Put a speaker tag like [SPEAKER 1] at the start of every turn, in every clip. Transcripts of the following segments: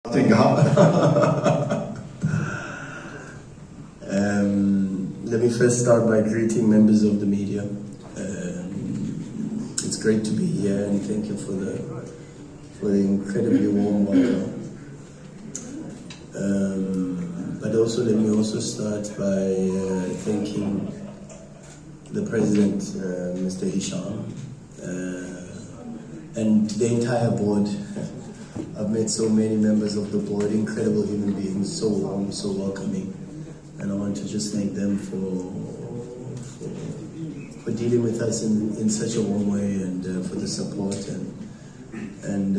[SPEAKER 1] Let me first start by greeting members of the media. It's great to be here, and thank you for the incredibly warm welcome. But also, let me also start by thanking the President, Mr. Hisham, and the entire board. I've met so many members of the board, incredible human beings, so warm, so welcoming, and I want to just thank them for dealing with us in such a warm way, and for the support and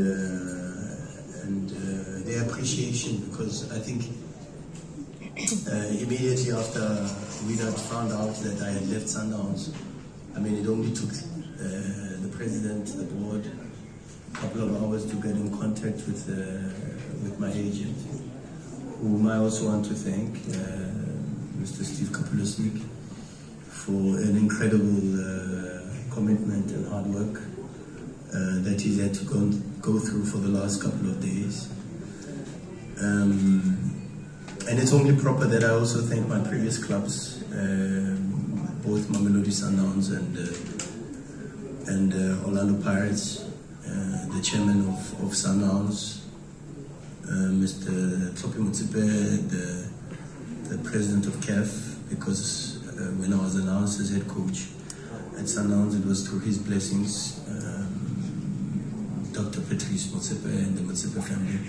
[SPEAKER 1] their appreciation, because I think immediately after Wydad found out that I had left Sundowns, I mean, it only took the president, the board, a couple of hours to get in contact with my agent, whom I also want to thank, Mr. Steve Kapulisnik, for an incredible commitment and hard work that he's had to go through for the last couple of days. And it's only proper that I also thank my previous clubs, both Mamelodi Sundowns and Orlando Pirates, the chairman of Sundowns, Mr. Tsopi Motsepe, the president of CAF, because when I was announced as head coach at Sundowns, it was through his blessings, Dr. Patrice Motsepe and the Motsepe family,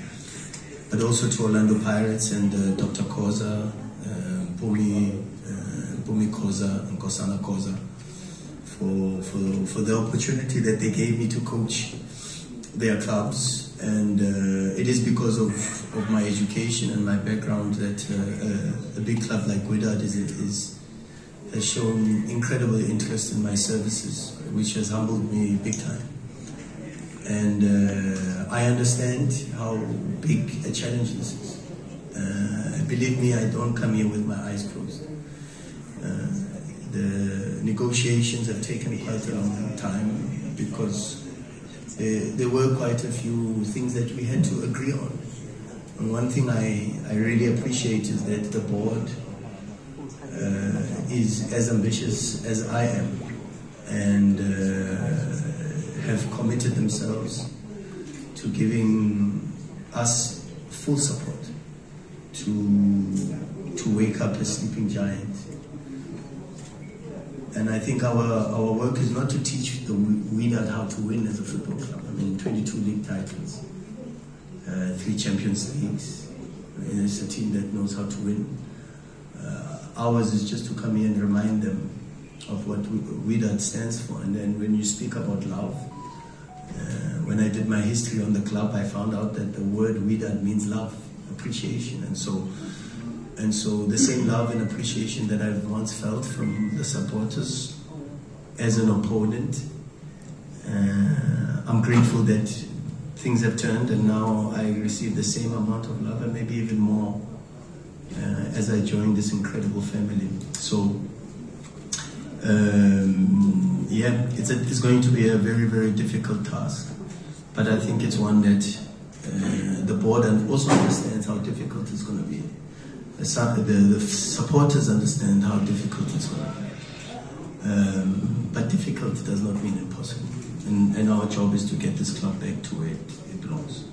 [SPEAKER 1] but also to Orlando Pirates and Dr. Koza, Bumi Koza and Kosana Koza, for the opportunity that they gave me to coach their clubs. And it is because of my education and my background that a big club like Wydad has shown incredible interest in my services, which has humbled me big time. And I understand how big a challenge this is. Believe me, I don't come here with my eyes closed. The negotiations have taken quite a long time, because there were quite a few things that we had to agree on. And one thing I really appreciate is that the board is as ambitious as I am, and have committed themselves to giving us full support to wake up a sleeping giant. And I think our work is not to teach the Wydad how to win as a football club. I mean, 22 league titles, 3 Champions Leagues. I mean, it's a team that knows how to win. Ours is just to come here and remind them of what Wydad stands for. And then when you speak about love, when I did my history on the club, I found out that the word Wydad means love, appreciation. And so the same love and appreciation that I've once felt from the supporters as an opponent, I'm grateful that things have turned, and now I receive the same amount of love, and maybe even more, as I join this incredible family. So yeah, it's going to be a very, very difficult task, but I think it's one that the board also understands how difficult it's going to be. The supporters understand how difficult it's going to be. But difficult does not mean impossible. And our job is to get this club back to where it belongs.